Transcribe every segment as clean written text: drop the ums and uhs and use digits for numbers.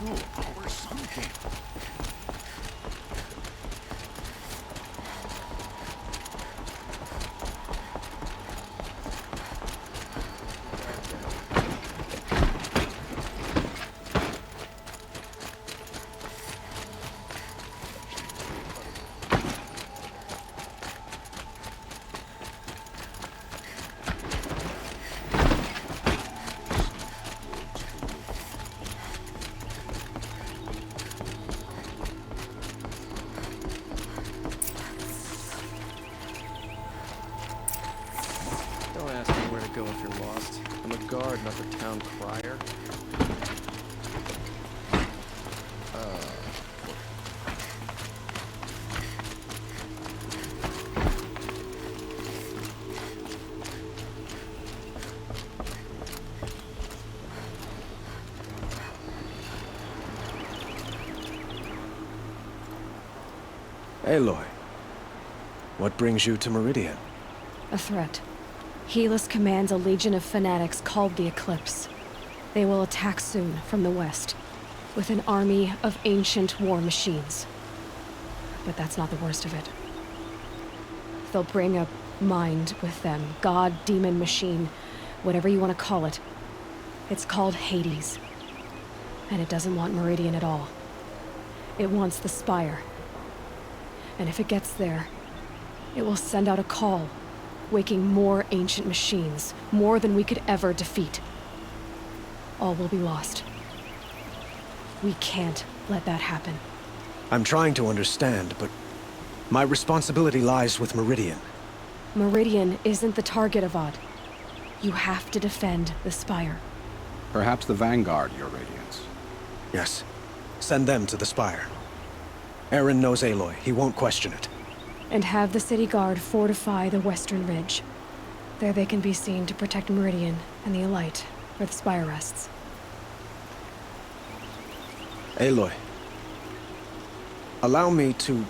Oh, our sun king. Don't ask me where to go if you're lost. I'm a guard, not the town crier. Aloy, what brings you to Meridian? A threat. Helis commands a legion of fanatics called the Eclipse. They will attack soon from the west, with an army of ancient war machines. But that's not the worst of it. They'll bring a mind with them, god, demon, machine, whatever you want to call it. It's called Hades. And it doesn't want Meridian at all. It wants the Spire. And if it gets there, it will send out a call, waking more ancient machines, more than we could ever defeat. All will be lost. We can't let that happen. I'm trying to understand, but my responsibility lies with Meridian. Meridian isn't the target, Avad. You have to defend the Spire. Perhaps the Vanguard, Your Radiance. Yes. Send them to the Spire. Eren knows Aloy. He won't question it. And have the city guard fortify the western ridge. There they can be seen to protect Meridian and the Elite, where the Spire rests. Aloy, allow me to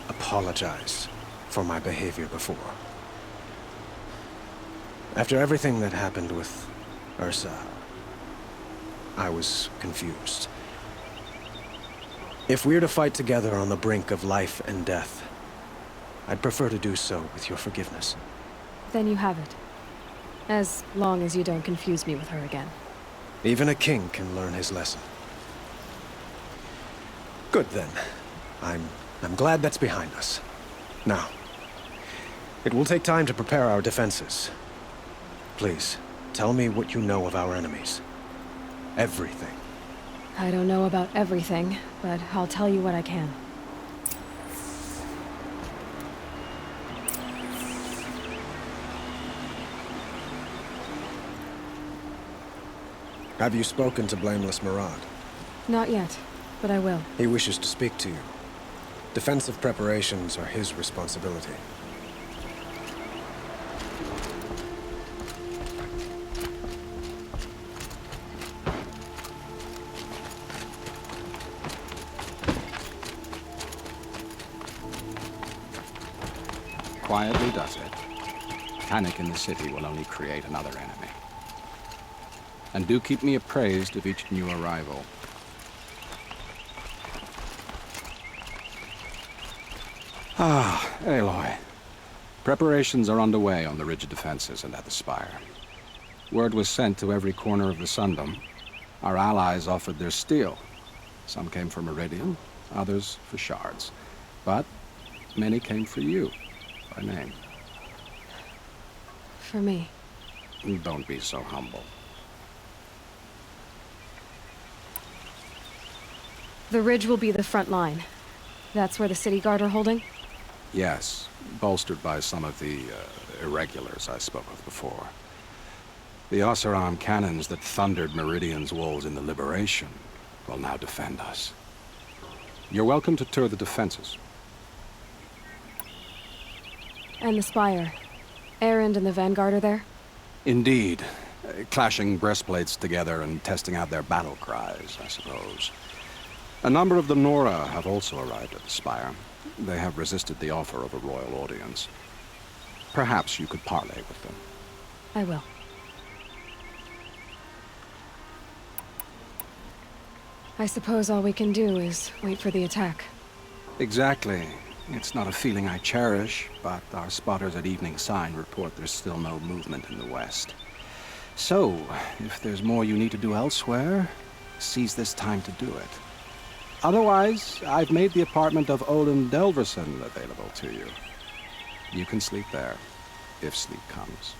apologize for my behavior before. After everything that happened with Ursa, I was confused. If we're to fight together on the brink of life and death, I'd prefer to do so with your forgiveness. Then you have it. As long as you don't confuse me with her again. Even a king can learn his lesson. Good then. I'm glad that's behind us. Now, it will take time to prepare our defenses. Please, tell me what you know of our enemies. Everything. I don't know about everything, but I'll tell you what I can. Have you spoken to Blameless Murad? Not yet, but I will. He wishes to speak to you. Defensive preparations are his responsibility. Quietly does it. Panic in the city will only create another enemy. And do keep me appraised of each new arrival. Ah, Aloy. Preparations are underway on the ridge defenses and at the Spire. Word was sent to every corner of the Sundom. Our allies offered their steel. Some came for Meridian, others for shards. But many came for you, by name. For me. Don't be so humble. The ridge will be the front line. That's where the city guard are holding? Yes, bolstered by some of the irregulars I spoke of before. The Oseram cannons that thundered Meridian's walls in the Liberation will now defend us. You're welcome to tour the defenses. And the Spire. Erend and the Vanguard are there? Indeed. Clashing breastplates together and testing out their battle cries, I suppose. A number of the Nora have also arrived at the Spire. They have resisted the offer of a royal audience. Perhaps you could parley with them. I will. I suppose all we can do is wait for the attack. Exactly. It's not a feeling I cherish, but our spotters at Evening Sign report there's still no movement in the west. So, if there's more you need to do elsewhere, seize this time to do it. Otherwise, I've made the apartment of Olin Delverson available to you. You can sleep there, if sleep comes.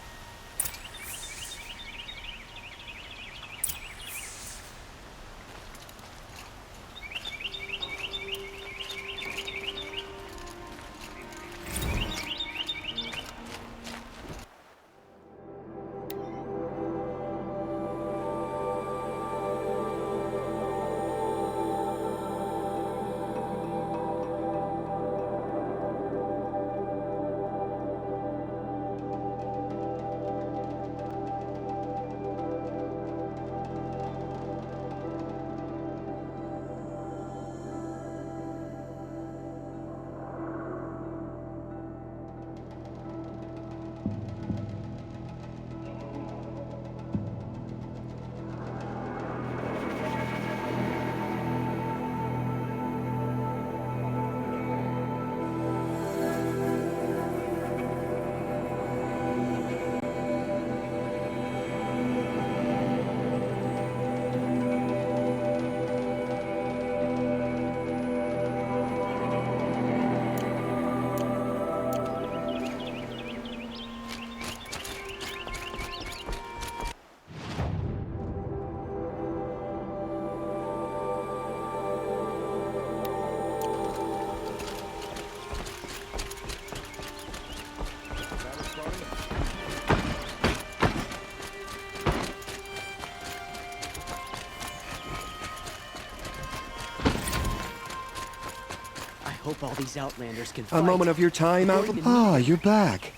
Hope all these Outlanders can fight. A moment of your time out. Ah, you're back.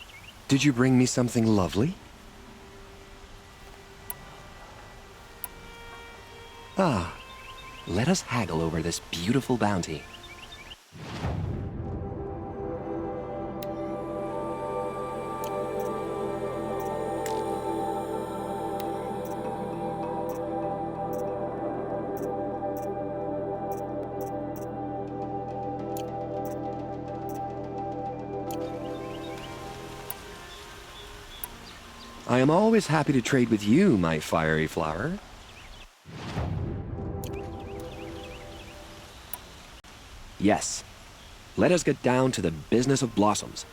Did you bring me something lovely? Ah, let us haggle over this beautiful bounty. I am always happy to trade with you, my fiery flower. Yes, let us get down to the business of blossoms.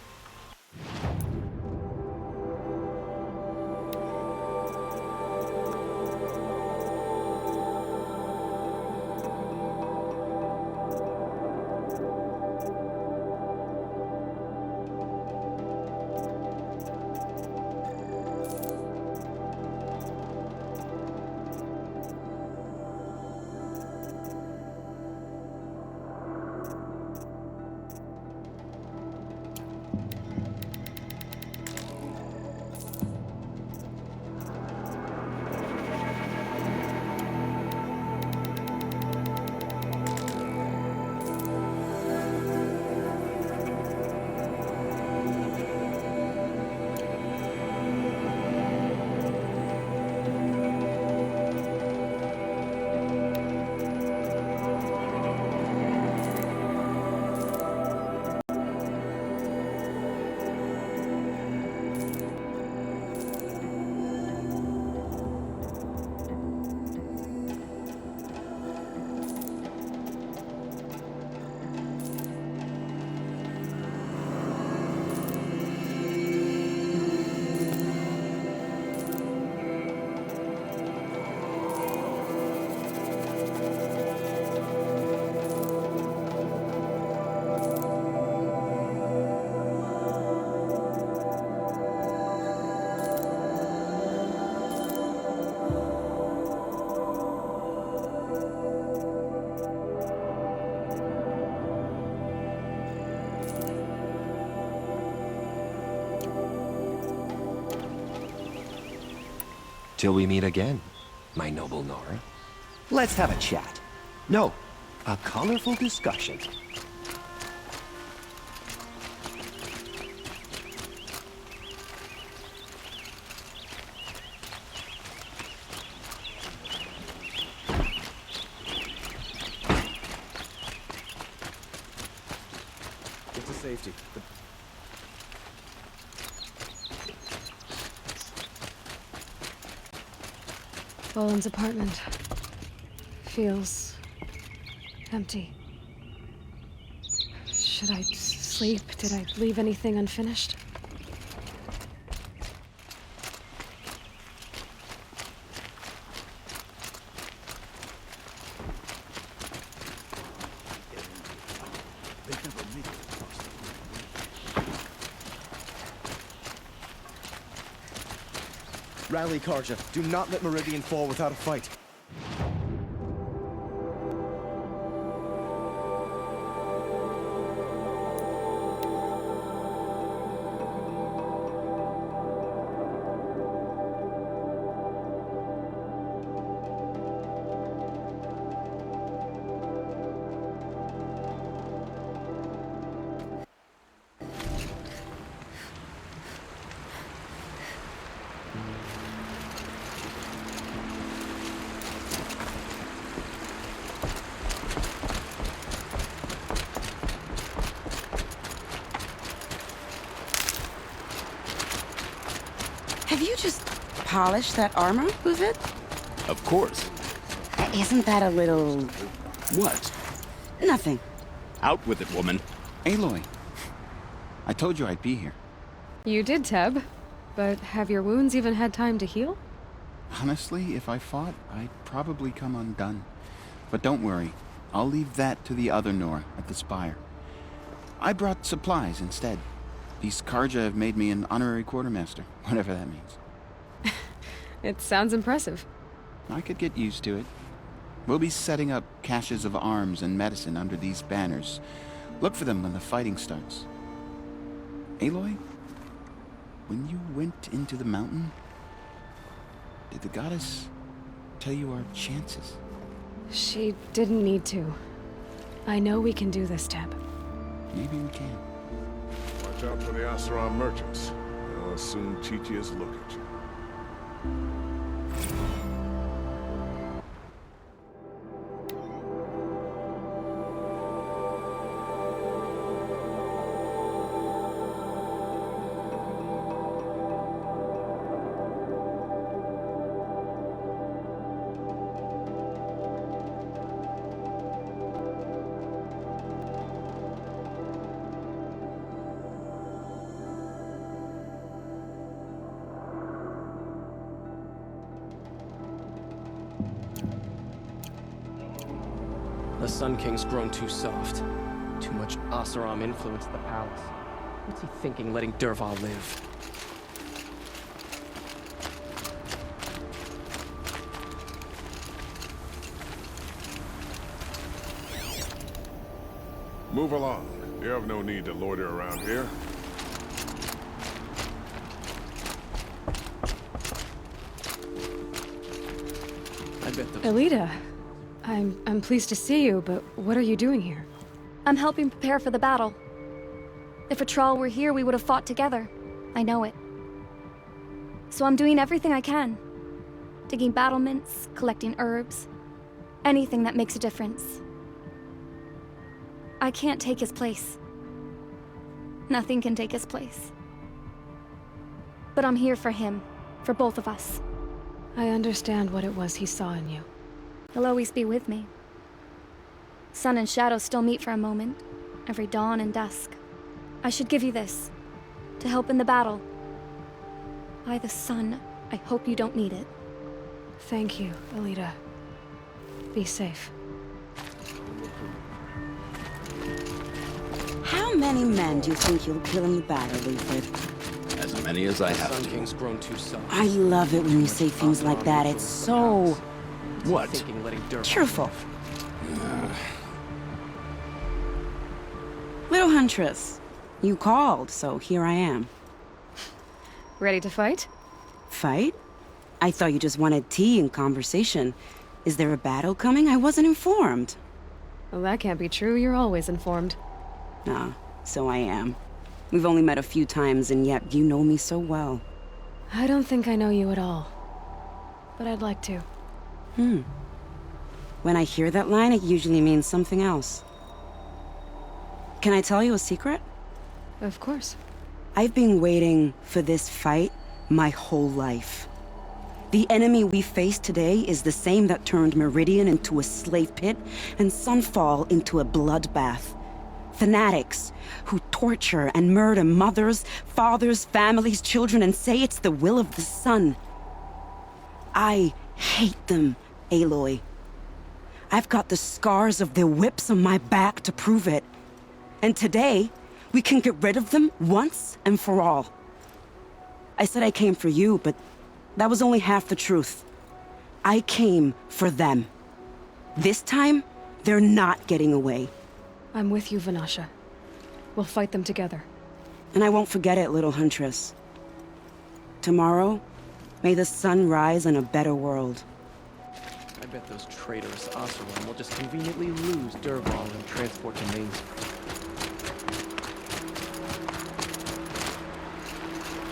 Till we meet again, my noble Nora. Let's have a chat. No, a colorful discussion. safety. Boland's apartment feels empty. Should I sleep? Did I leave anything unfinished? Rally, Karja. Do not let Meridian fall without a fight. Have you just polished that armor with it? Of course. Isn't that a little... What? nothing? Out with it, woman. Aloy, I told you I'd be here. You did, Teb. But have your wounds even had time to heal? Honestly, if I fought, I'd probably come undone. But don't worry, I'll leave that to the other Nora at the Spire. I brought supplies instead. These Karja have made me an honorary quartermaster, whatever that means. It sounds impressive. I could get used to it. We'll be setting up caches of arms and medicine under these banners. Look for them when the fighting starts. Aloy, when you went into the mountain, did the goddess tell you our chances? She didn't need to. I know we can do this, Teb. Maybe we can. Watch out for the Asaram merchants. They'll soon Chi-Chi's look at you. The Sun King's grown too soft. Too much Asaram influenced the palace. What's he thinking, letting Dervahl live? Move along. You have no need to loiter around here. I bet the... Elita, I'm pleased to see you, but what are you doing here? I'm helping prepare for the battle. If Atral were here, we would have fought together. I know it. So I'm doing everything I can. Digging battlements, collecting herbs. Anything that makes a difference. I can't take his place. Nothing can take his place. But I'm here for him. For both of us. I understand what it was he saw in you. He'll always be with me. Sun and shadow still meet for a moment, every dawn and dusk. I should give you this, to help in the battle. By the sun, I hope you don't need it. Thank you, Elita. Be safe. How many men do you think you'll kill in the battle, Lufrid? As many as I The have Sun to. King's grown too soft. I love it when you say things like that. It's so What? Thinking, letting Dervahl cheerful. live. Little Huntress, you called, so here I am. Ready to fight? Fight? I thought you just wanted tea and conversation. Is there a battle coming? I wasn't informed. Well, that can't be true. You're always informed. Ah, so I am. We've only met a few times, and yet you know me so well. I don't think I know you at all. But I'd like to. When I hear that line, it usually means something else. Can I tell you a secret? Of course. I've been waiting for this fight my whole life. The enemy we face today is the same that turned Meridian into a slave pit and Sunfall into a bloodbath. Fanatics who torture and murder mothers, fathers, families, children, and say it's the will of the sun. I hate them, Aloy. I've got the scars of their whips on my back to prove it. And today, we can get rid of them once and for all. I said I came for you, but that was only half the truth. I came for them. This time, they're not getting away. I'm with you, Vanasha. We'll fight them together. And I won't forget it, little huntress. Tomorrow, may the sun rise in a better world. I bet those traitorous Oseram will just conveniently lose Dervahl and transport to Mainspring.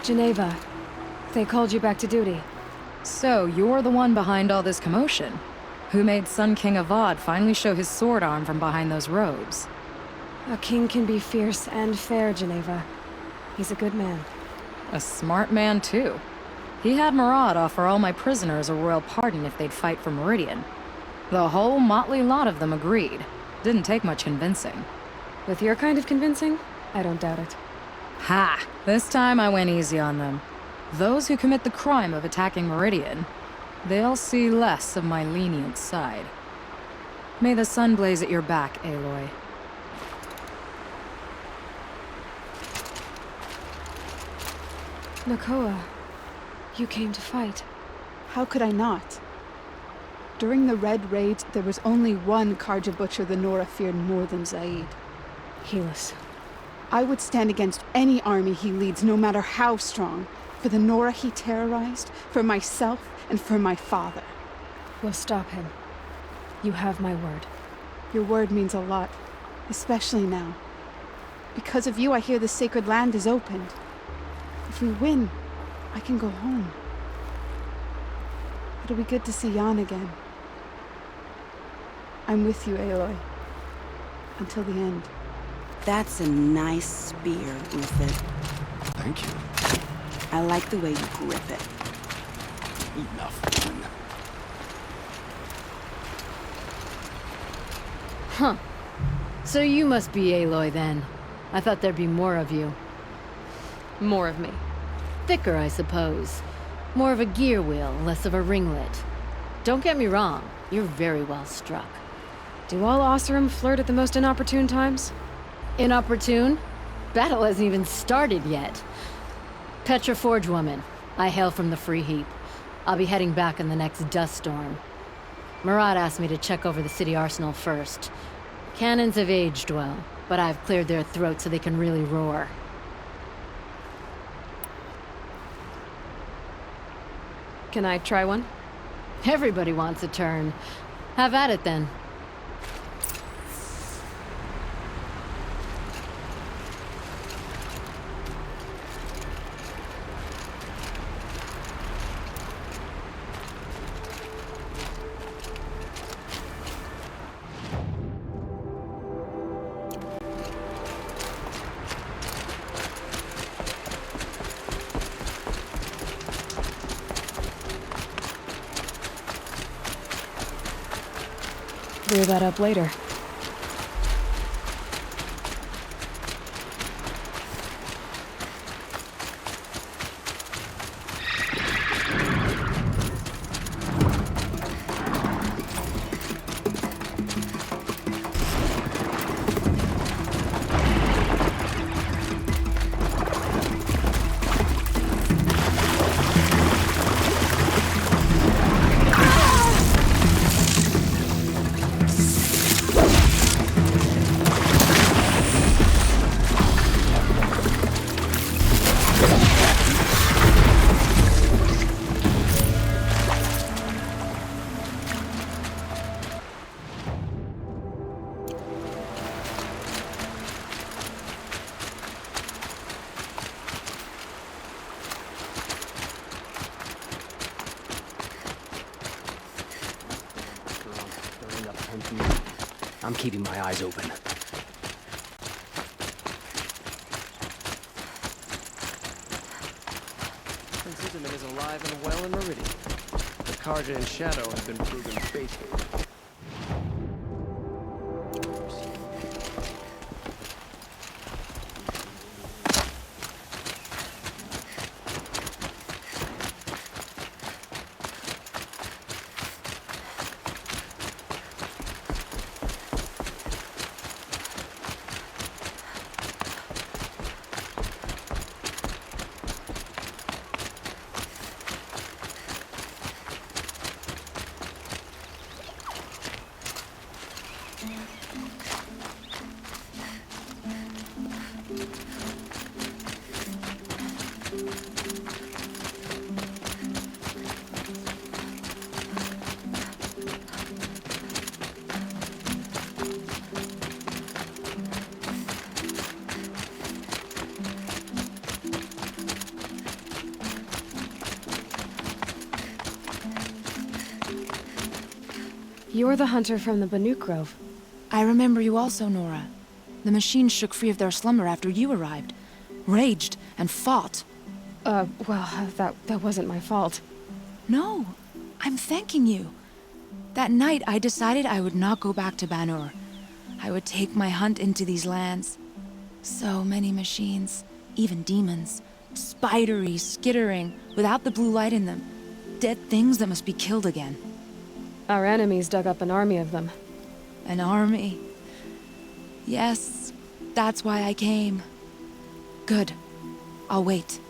Geneva, they called you back to duty. So, you're the one behind all this commotion? Who made Sun King Avad finally show his sword arm from behind those robes? A king can be fierce and fair, Geneva. He's a good man. A smart man, too. He had Murad offer all my prisoners a royal pardon if they'd fight for Meridian. The whole motley lot of them agreed. Didn't take much convincing. With your kind of convincing, I don't doubt it. Ha! This time I went easy on them. Those who commit the crime of attacking Meridian, they'll see less of my lenient side. May the sun blaze at your back, Aloy. Nakoa, you came to fight. How could I not? During the Red Raids, there was only one Carja Butcher the Nora feared more than Zaid. Helis. I would stand against any army he leads, no matter how strong. For the Nora he terrorized, for myself, and for my father. We'll stop him. You have my word. Your word means a lot, especially now. Because of you, I hear the sacred land is opened. If we win, I can go home. It'll be good to see Jan again. I'm with you, Aloy. Until the end. That's a nice spear, Uther. Thank you. I like the way you grip it. Enough, woman. Huh. So you must be Aloy then. I thought there'd be more of you. More of me. Thicker, I suppose. More of a gear wheel, less of a ringlet. Don't get me wrong, you're very well struck. Do all Oseram flirt at the most inopportune times? Inopportune? Battle hasn't even started yet. Petra Forge woman. I hail from the Free Heap. I'll be heading back in the next dust storm. Murad asked me to check over the city arsenal first. Cannons have aged well, but I've cleared their throats so they can really roar. Can I try one? Everybody wants a turn. Have at it then. Clear that up later. I'm keeping my eyes open. Ultimate is alive and well in Meridian. The Carja and Shadow have been proven faithful. You're the hunter from the Banuk Grove. I remember you also, Nora. The machines shook free of their slumber after you arrived. Raged and fought. Well, that wasn't my fault. No, I'm thanking you. That night, I decided I would not go back to Banur. I would take my hunt into these lands. So many machines, even demons. Spidery, skittering, without the blue light in them. Dead things that must be killed again. Our enemies dug up an army of them. An army? Yes, that's why I came. Good. I'll wait.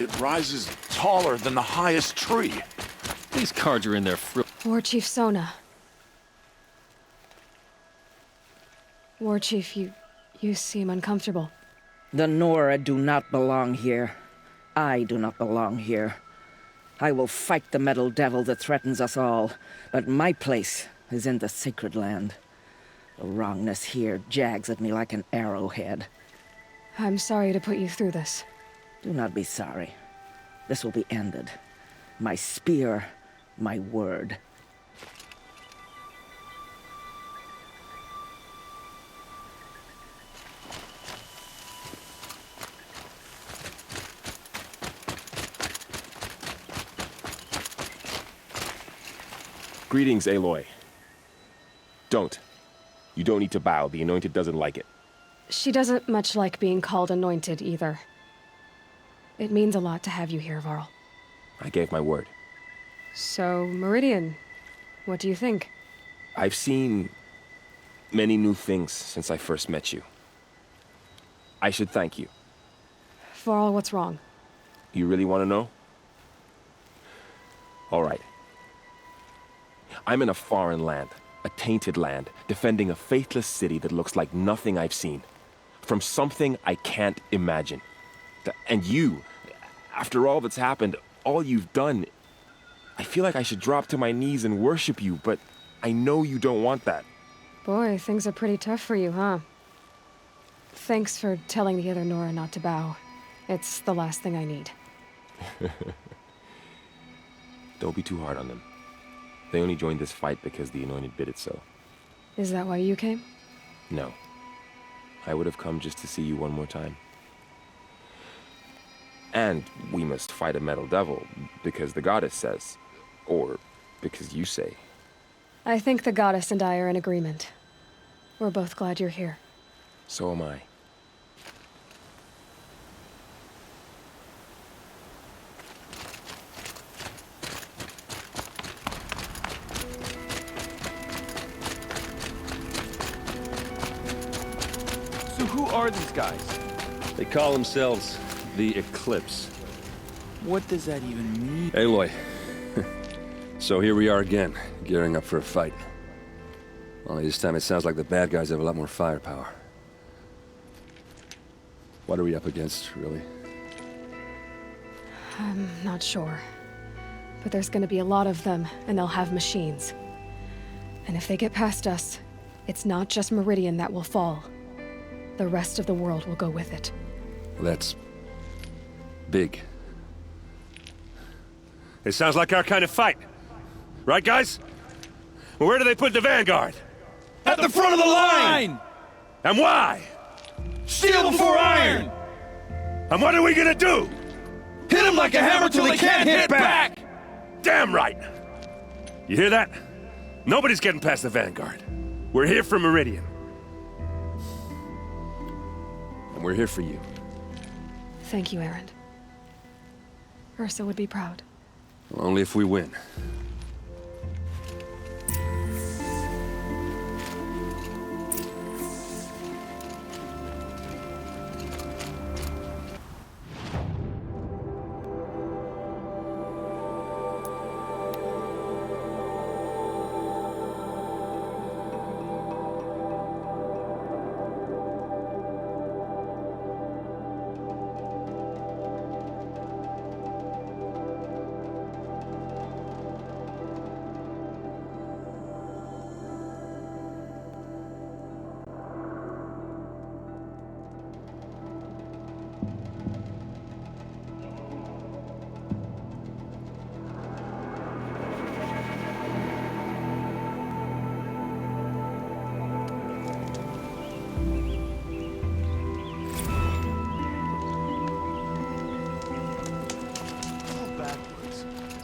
It rises taller than the highest tree. These cards are in their War Chief Sona. War Chief, you seem uncomfortable. The Nora do not belong here. I do not belong here. I will fight the metal devil that threatens us all, but my place is in the sacred land. The wrongness here jags at me like an arrowhead. I'm sorry to put you through this. Do not be sorry. This will be ended. My spear, my word. Greetings, Aloy. Don't. You don't need to bow. The Anointed doesn't like it. She doesn't much like being called Anointed, either. It means a lot to have you here, Varl. I gave my word. So, Meridian, what do you think? I've seen many new things since I first met you. I should thank you. Varl, what's wrong? You really want to know? All right. I'm in a foreign land, a tainted land, defending a faithless city that looks like nothing I've seen. From something I can't imagine. And you, after all that's happened, all you've done, I feel like I should drop to my knees and worship you, but I know you don't want that. Boy, things are pretty tough for you, huh? Thanks for telling the other Nora not to bow. It's the last thing I need. Don't be too hard on them. They only joined this fight because the Anointed bid it so. Is that why you came? No. I would have come just to see you one more time. And we must fight a metal devil, because the goddess says. Or because you say. I think the goddess and I are in agreement. We're both glad you're here. So am I. Who are these guys? They call themselves the Eclipse. What does that even mean? Aloy. So here we are again, gearing up for a fight. Only this time it sounds like the bad guys have a lot more firepower. What are we up against, really? I'm not sure. But there's gonna be a lot of them, and they'll have machines. And if they get past us, it's not just Meridian that will fall. The rest of the world will go with it. Well, that's... big. It sounds like our kind of fight. Right, guys? Well, where do they put the Vanguard? At the front of the line! And why? Steel before iron! And what are we gonna do? Hit them like a hammer till they can't hit back! Damn right! You hear that? Nobody's getting past the Vanguard. We're here for Meridian. And we're here for you. Thank you, Erend. Ursa would be proud. Well, only if we win.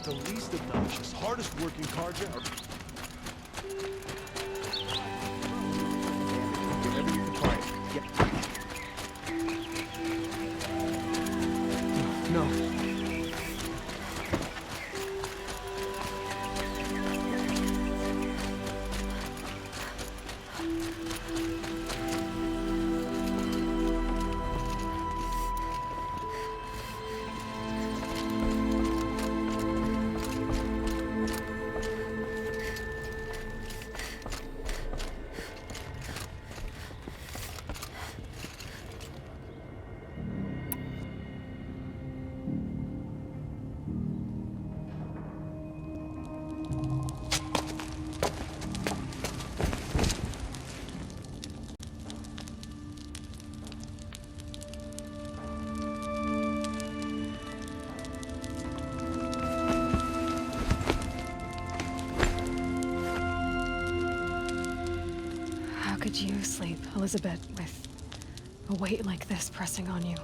The least obnoxious, hardest working carja are... Whatever you can find. Yep. No. How could you sleep, Elizabeth, with a weight like this pressing on you?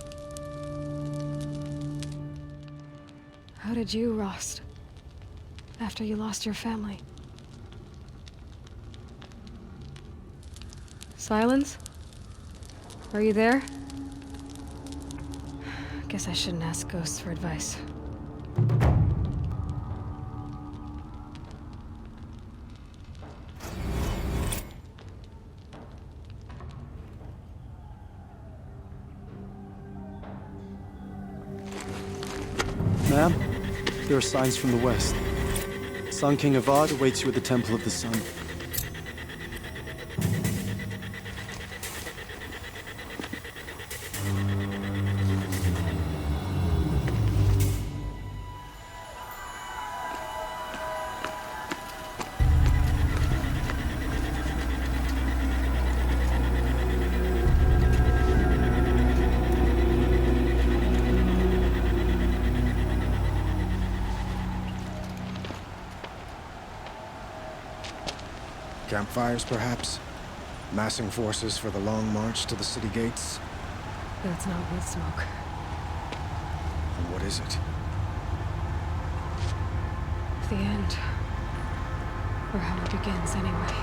How did you, Rost, after you lost your family? Silence? Are you there? Guess I shouldn't ask ghosts for advice. Ma'am, there are signs from the west. Sun King Avad awaits you at the Temple of the Sun. Campfires, perhaps? Massing forces for the long march to the city gates? That's not wood smoke. And what is it? The end. Or how it begins, anyway.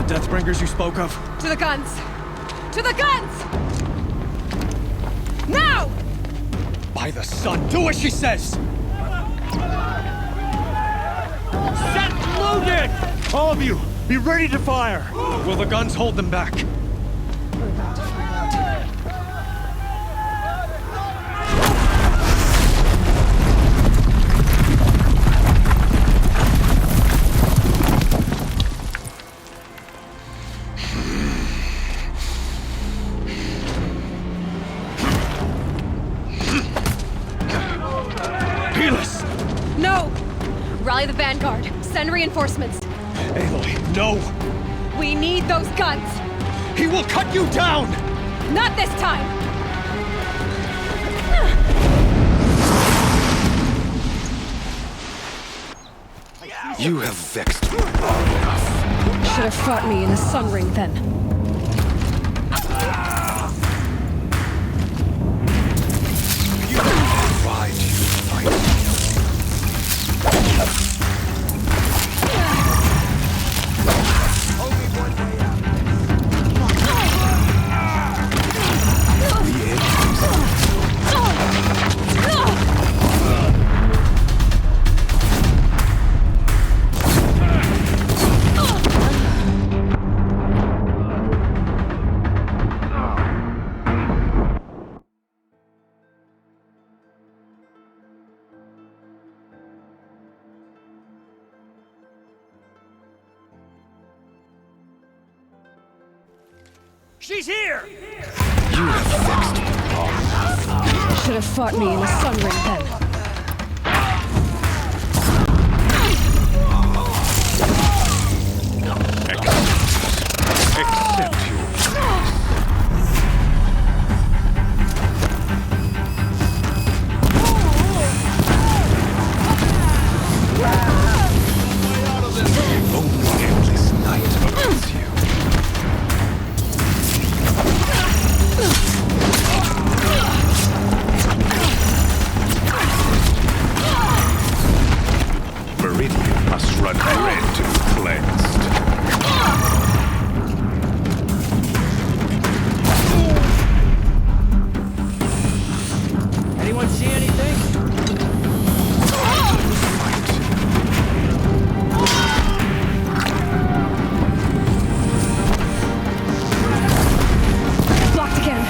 the Deathbringers you spoke of? To the guns! To the guns! Now! By the sun, do as she says! Set loaded! All of you, be ready to fire! Will the guns hold them back? We're about to find out. Helis! No! Rally the vanguard. Send reinforcements. Aloy, no! We need those guns! He will cut you down! Not this time! You have vexed me long enough. Should have fought me in the Sun Ring then. Why do you fight? She's here! You have vexed me long enough. Should have fought me in the Sun Ring then. Accept you. Only endless night awaits you. Meridian must run red to be cleansed. Anyone see anything? Blocked again.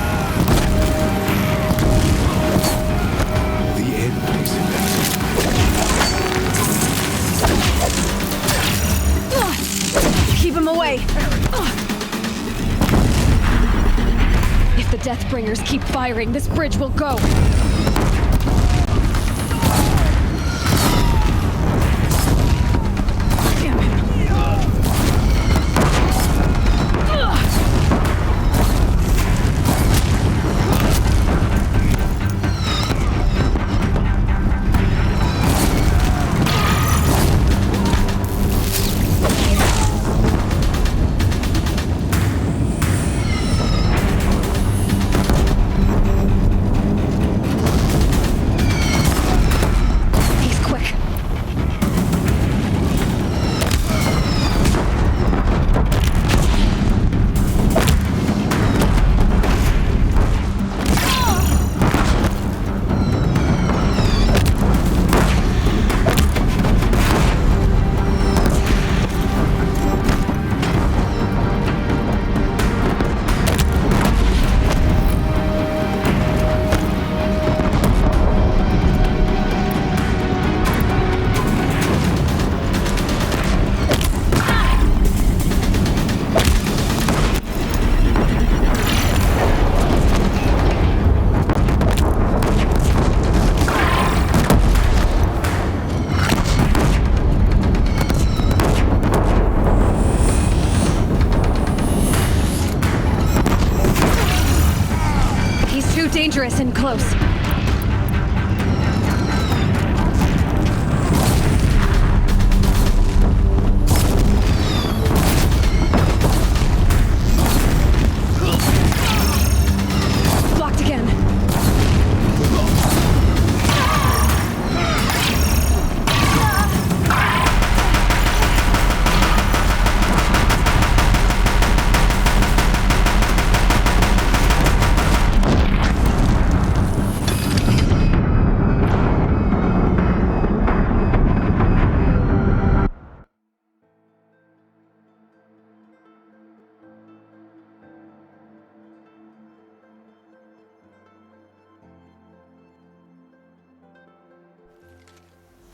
The end is inevitable. Keep him away. If the Deathbringers keep firing, this bridge will go. Damn it. He's quick. He's too dangerous and close. Blocked again.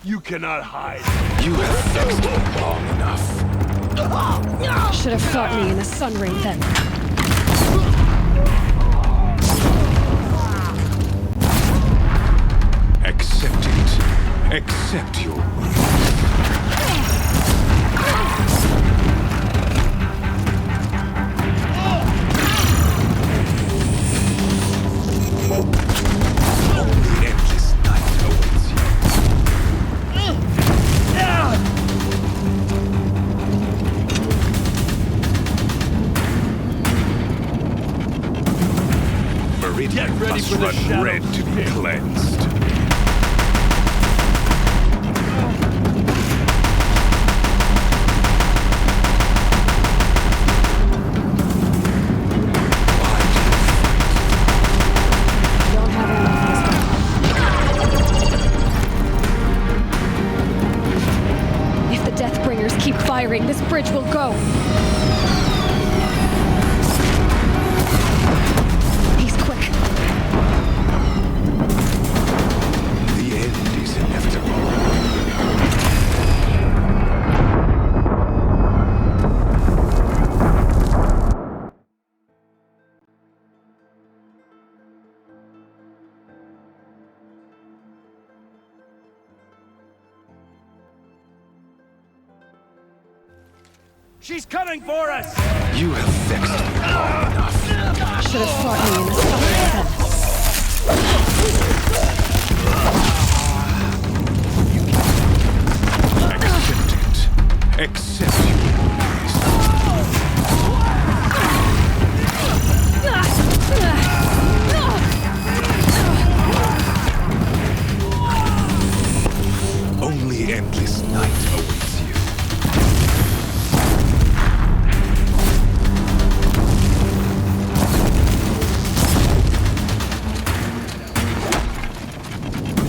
You cannot hide. You have vexed me long enough. Should have fought me in the sun ring then. Accept it. Accept your... Only endless night awaits you. Meridian must run red to be cleansed. If the Deathbringers keep firing, this bridge will go. He's quick. The end is inevitable. She's coming for us! You have vexed me long enough. Should have fought me in the sun ring then. Accept it. Accept you. Only endless night awaits you.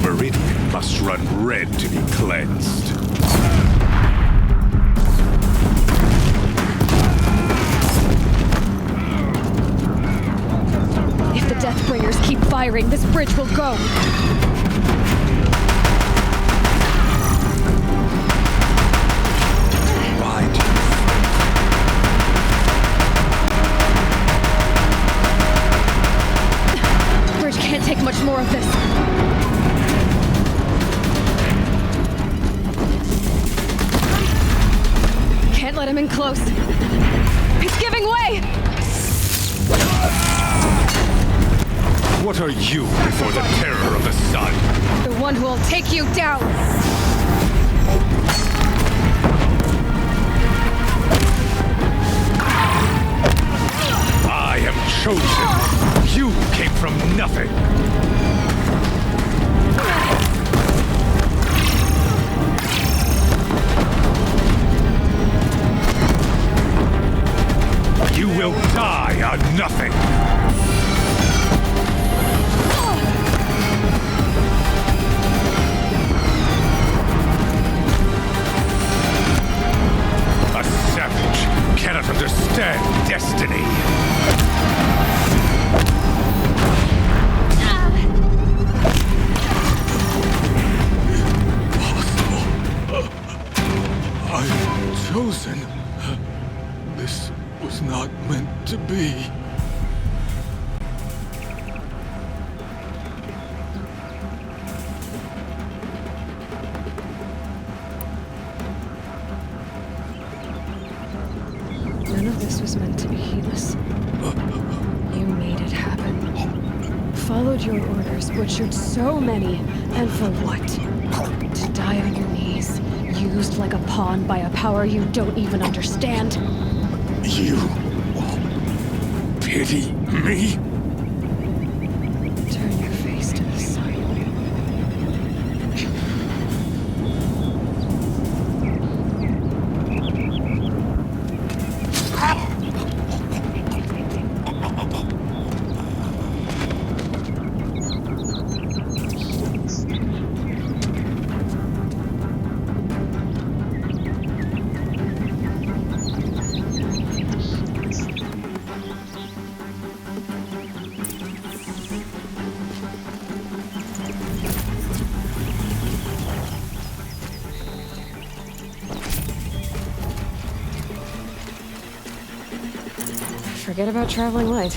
Meridian must run red to be cleansed. If the Deathbringers keep firing, this bridge will go. Why do The bridge can't take much more of this. Can't let him in close. He's giving way! What are you before the terror of the sun? The one who will take you down! I am chosen. You came from nothing. You will die on nothing. A savage cannot understand destiny. I am chosen. This was not meant to be. None of this was meant to be heedless. You made it happen. Followed your orders, butchered so many, and for what? To die on your knees, used like a pawn by a power you don't even understand. You pity me? Turn your face to the sun. Forget about traveling light.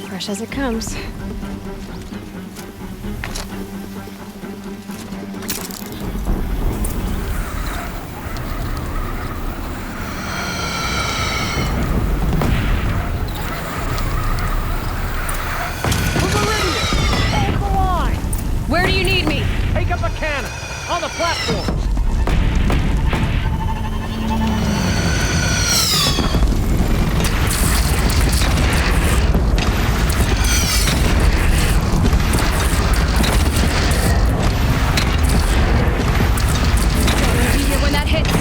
Fresh as it comes. Where do you need me? Take up a cannon on the platform. Be here when that hits.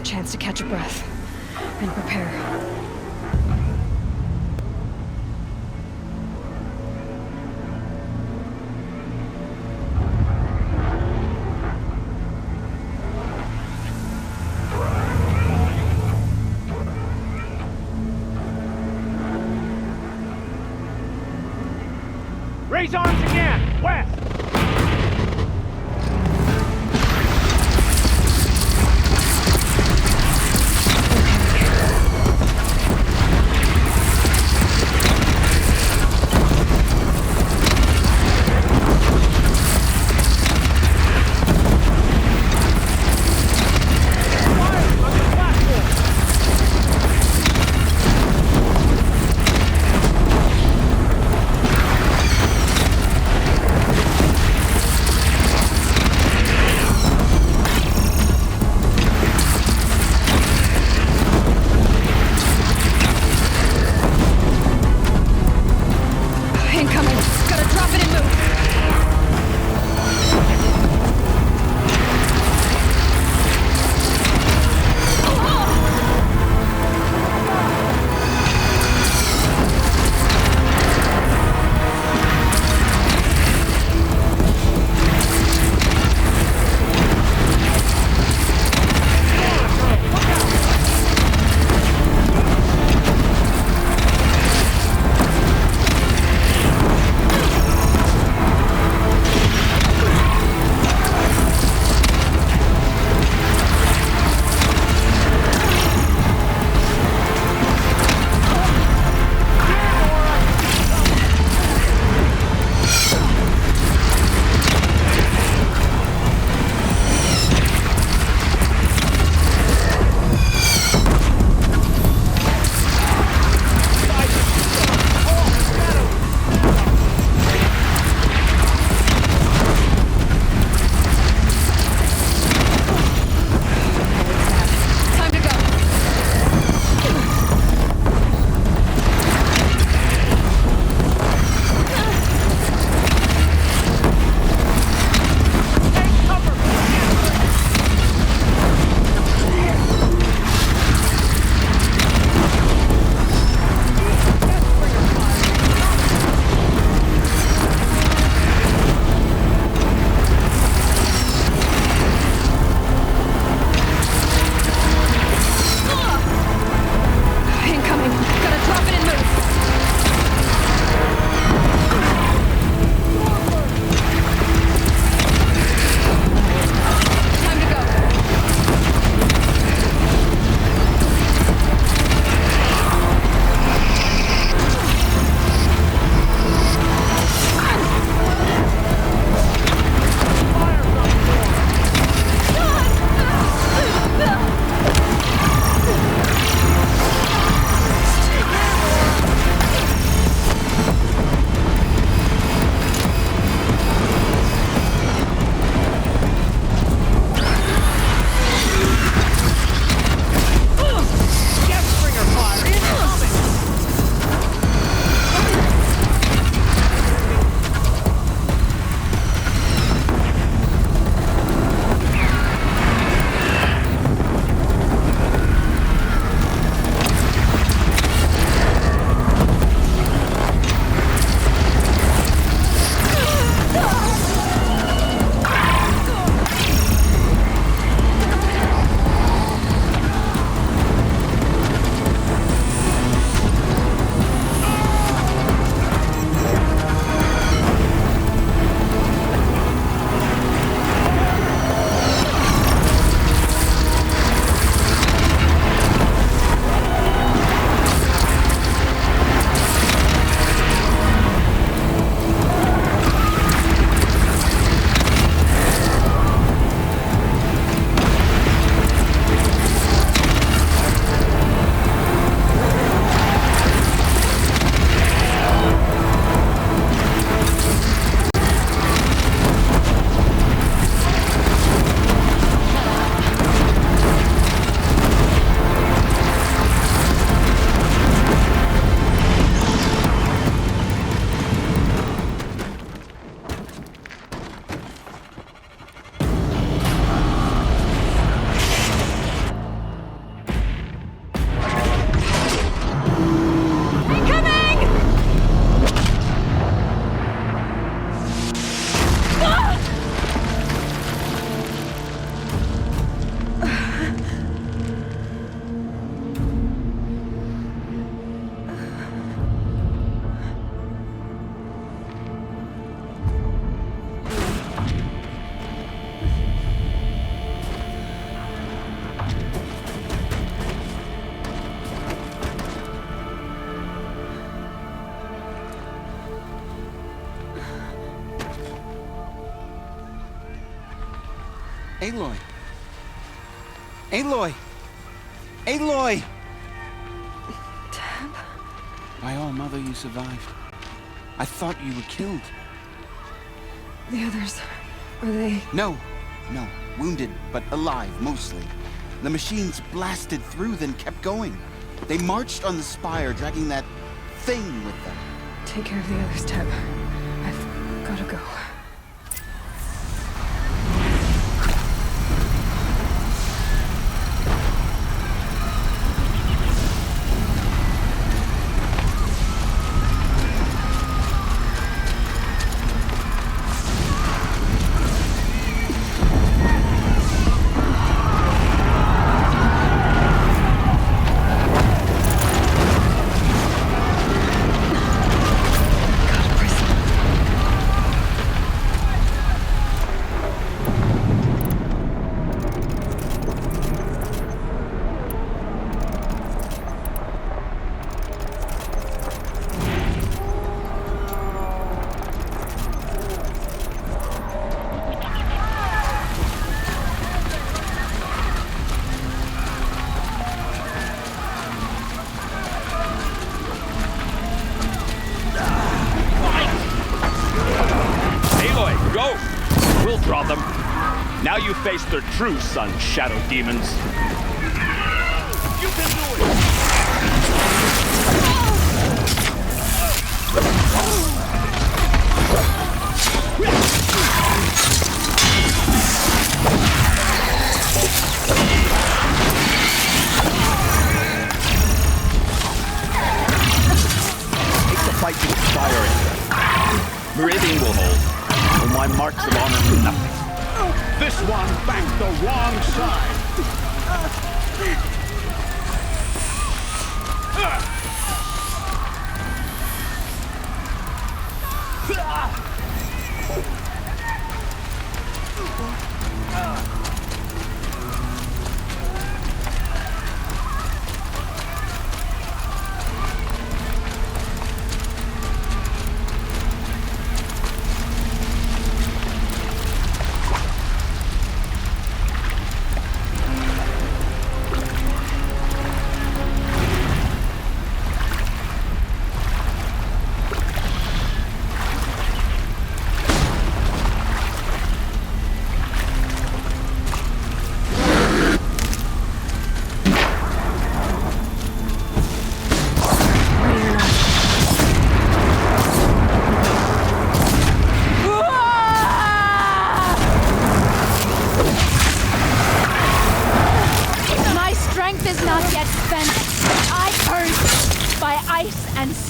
Chance to catch a breath and prepare. Raise arms again! West! Aloy! Aloy! Aloy! Dad? By all, Mother, you survived. I thought you were killed. The others, are they... No. Wounded, but alive, mostly. The machines blasted through, then kept going. They marched on the spire, dragging that thing with them. Take care of the others, Teb. I've gotta go. Now you face their true son, Shadow Demons. You can do it! Take the fight to inspiring. Meridian will hold, and my marks of honor mean nothing. This one backed the wrong side.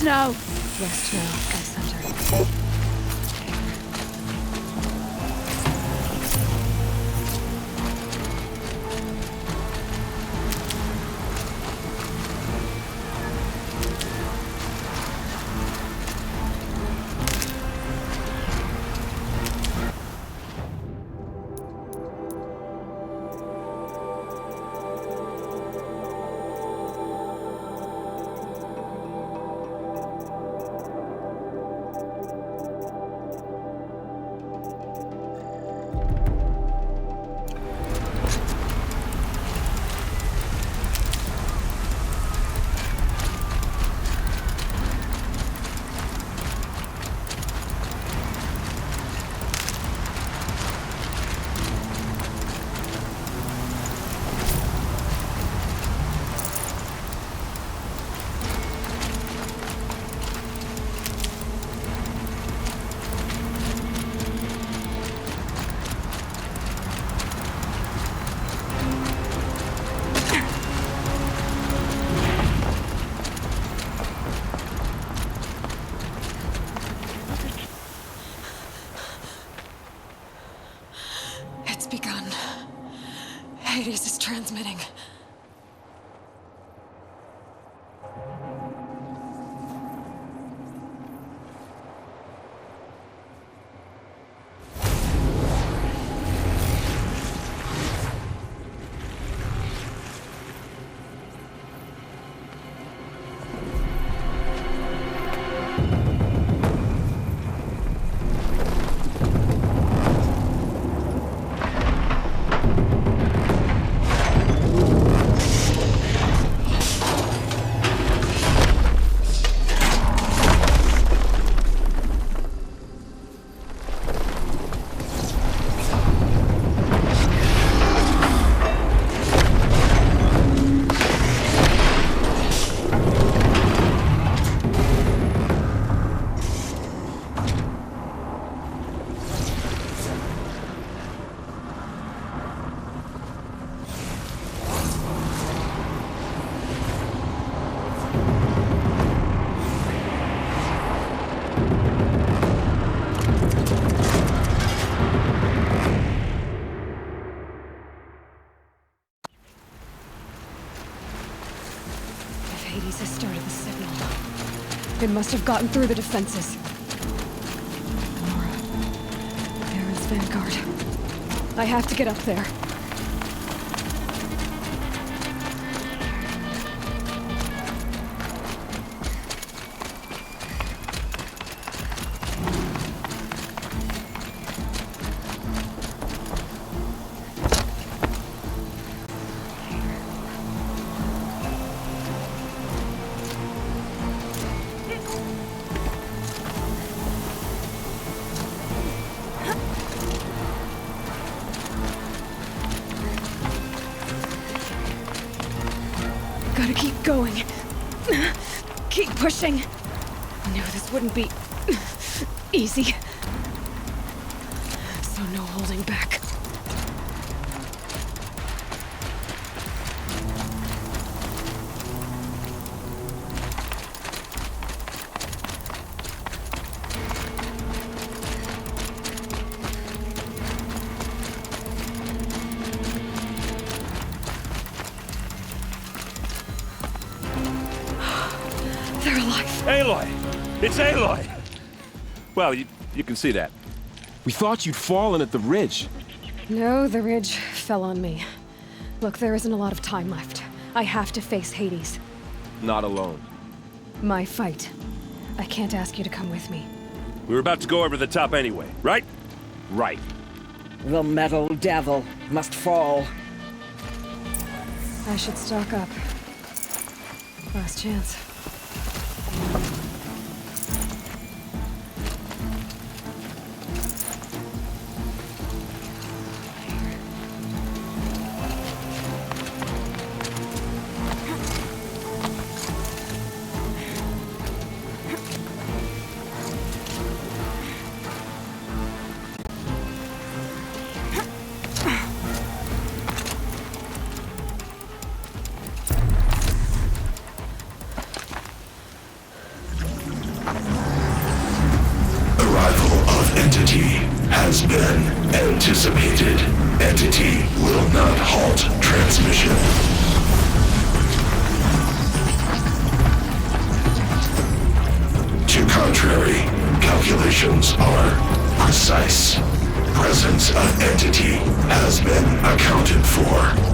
No. Rest well, Ice Hunter. Hades is transmitting. Hades has started the signal. It must have gotten through the defenses. Nora. Aaron's vanguard. I have to get up there. Gotta keep going. Keep pushing. I knew this wouldn't be easy. So no holding back. They're alive. Aloy! It's Aloy! Well, you can see that. We thought you'd fallen at the ridge. No, the ridge fell on me. Look, there isn't a lot of time left. I have to face Hades. Not alone. My fight. I can't ask you to come with me. We were about to go over the top anyway, right? Right. The metal devil must fall. I should stock up. Last chance. Entity has been anticipated. Entity will not halt transmission. To contrary, calculations are precise. Presence of entity has been accounted for.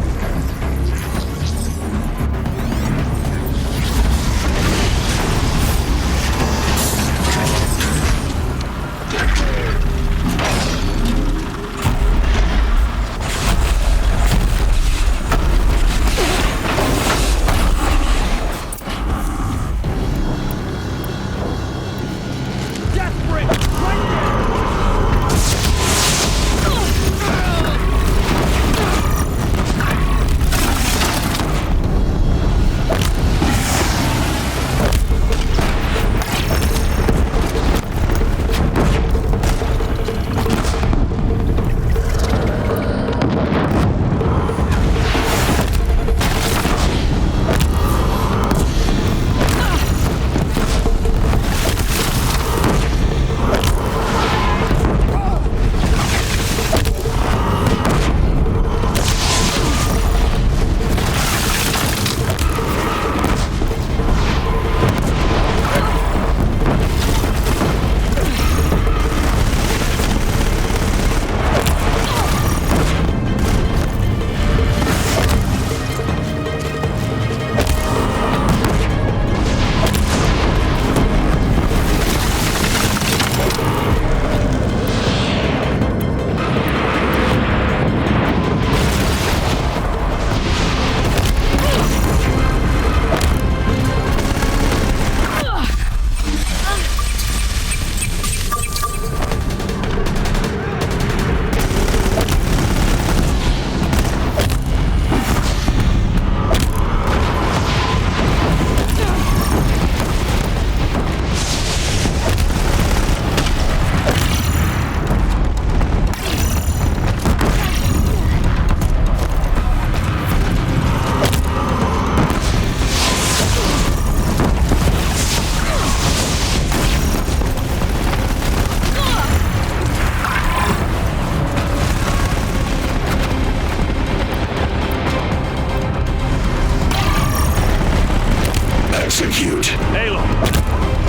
execute. Aloy,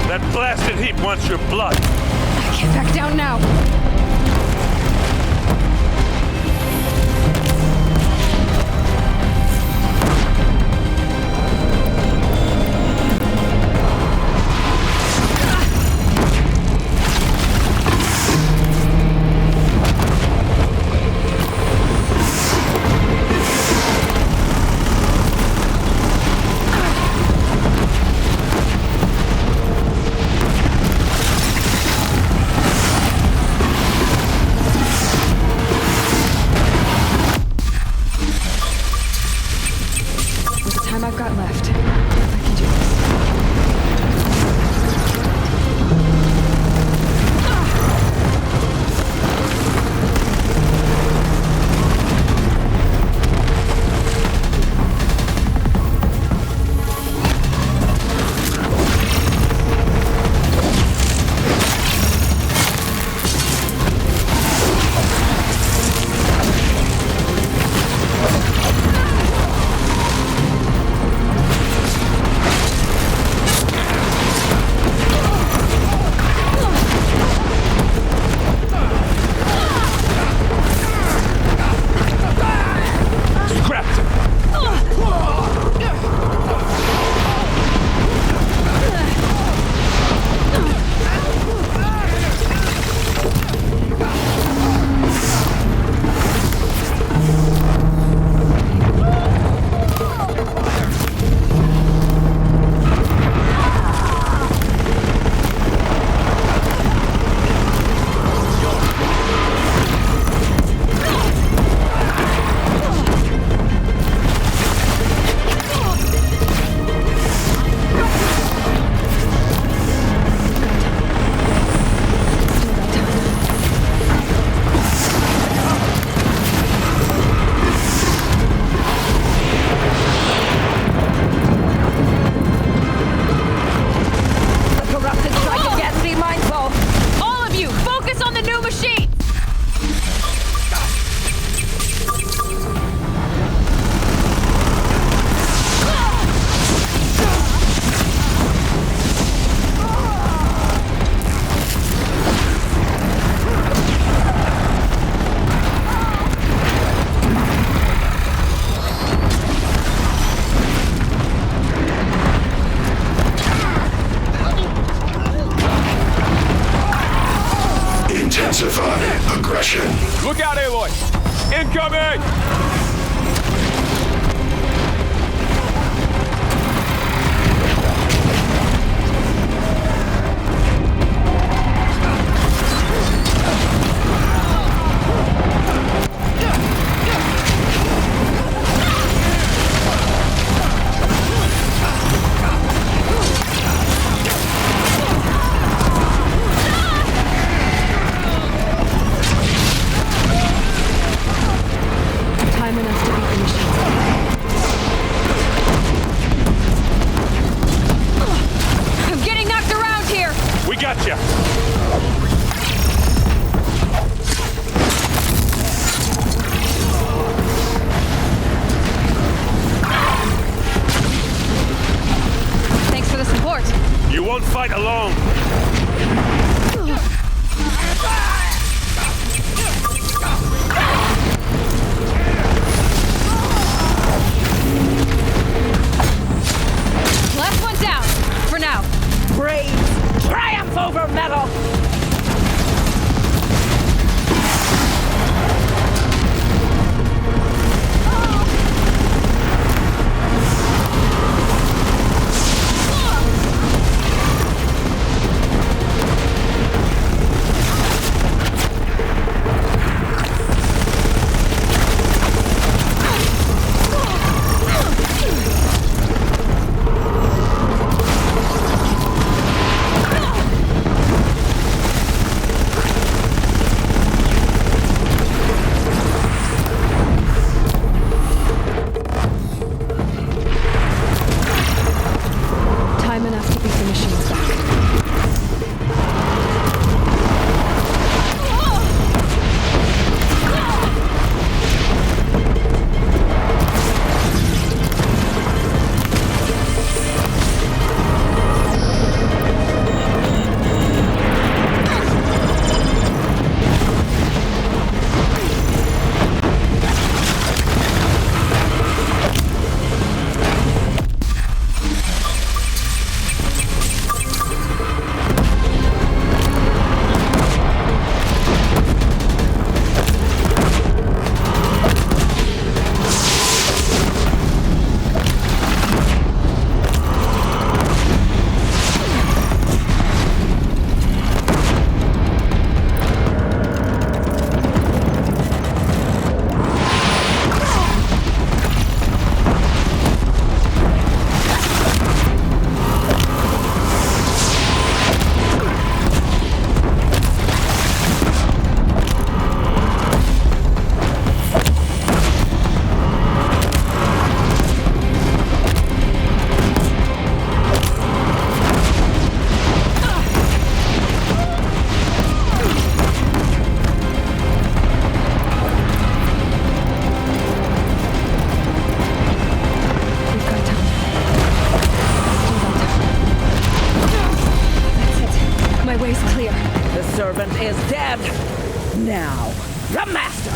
that blasted heap wants your blood. I can't back down now. I've got left. I can do this. Intensify aggression. Look out, Aloy! Incoming! Time enough to beat the machine. I'm getting knocked around here! We got you. Thanks for the support. You won't fight alone. Last one down, for now. Brave triumph over metal! is dead. Now, the Master!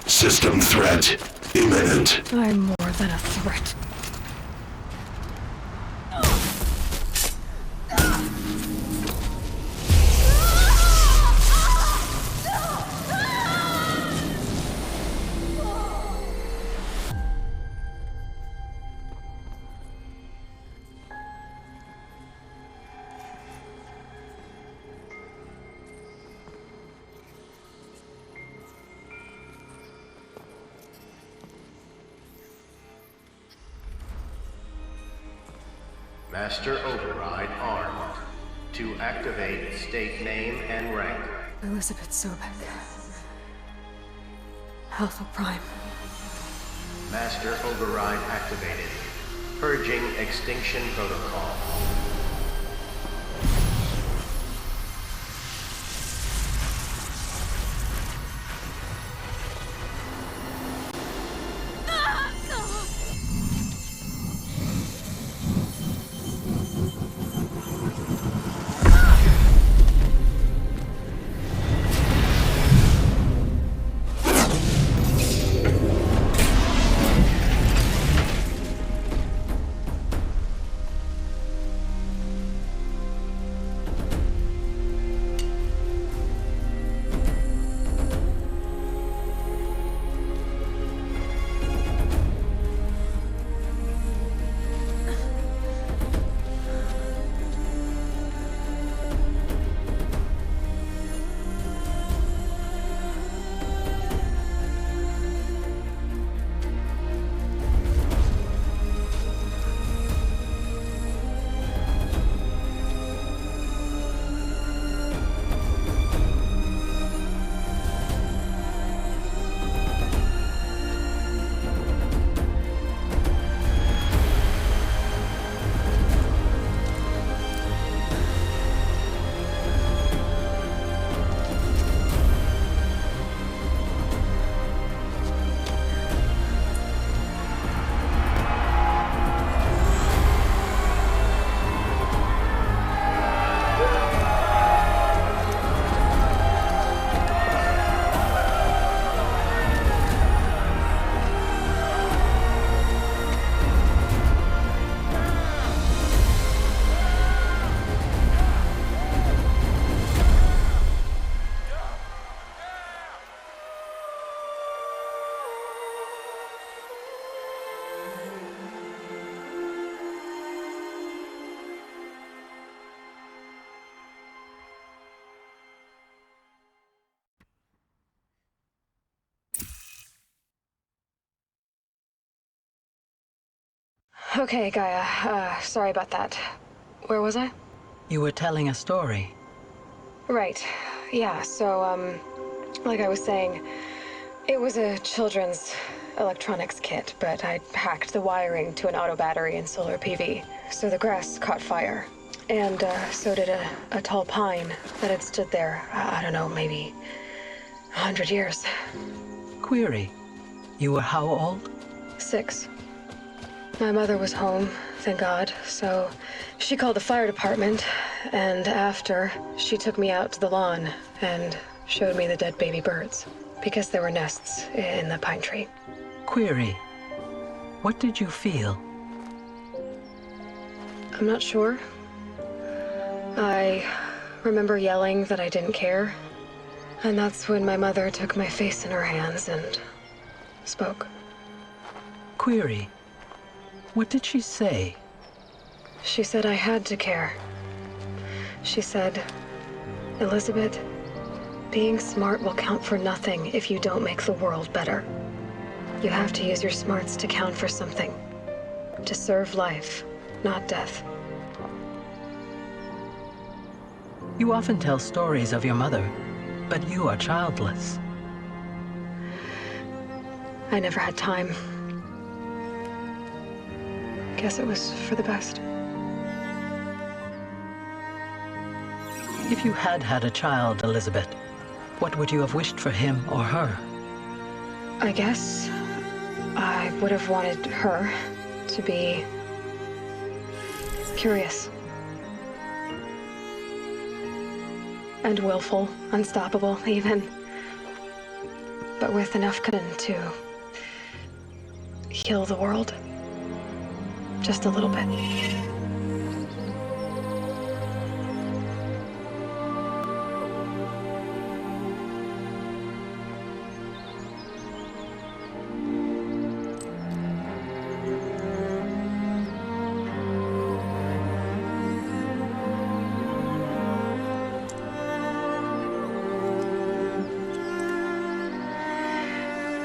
System threat imminent. I'm more than a threat. Master Override armed. To activate, state name and rank. Elizabeth Sobek. Alpha Prime. Master Override activated. Purging Extinction Protocol. Okay, Gaia. Sorry about that. Where was I? You were telling a story. Right. Yeah, so, like I was saying, it was a children's electronics kit, but I'd hacked the wiring to an auto battery and solar PV. So the grass caught fire. And, so did a tall pine that had stood there, I don't know, maybe 100 years. Query. You were how old? 6. My mother was home, thank God, so she called the fire department, and after, she took me out to the lawn and showed me the dead baby birds, because there were nests in the pine tree. Query. What did you feel? I'm not sure. I remember yelling that I didn't care, and that's when my mother took my face in her hands and spoke. Query. What did she say? She said I had to care. She said, Elizabeth, Being smart will count for nothing if you don't make the world better. You have to use your smarts to count for something. To serve life, not death. You often tell stories of your mother, but you are childless. I never had time. Guess it was for the best. If you had had a child, Elizabeth, what would you have wished for him or her? I guess I would have wanted her to be curious. And willful, unstoppable, even. But with enough cunning to heal the world. Just a little bit.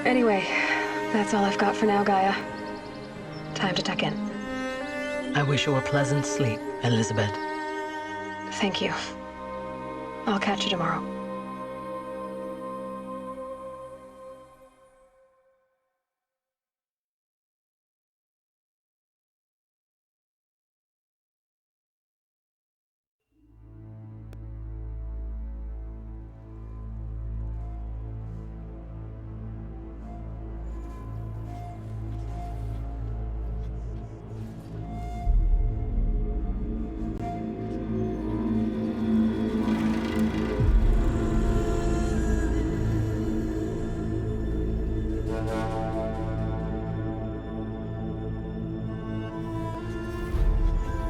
Anyway, that's all I've got for now, Gaia. Time to tuck in. I wish you a pleasant sleep, Elizabeth. Thank you. I'll catch you tomorrow.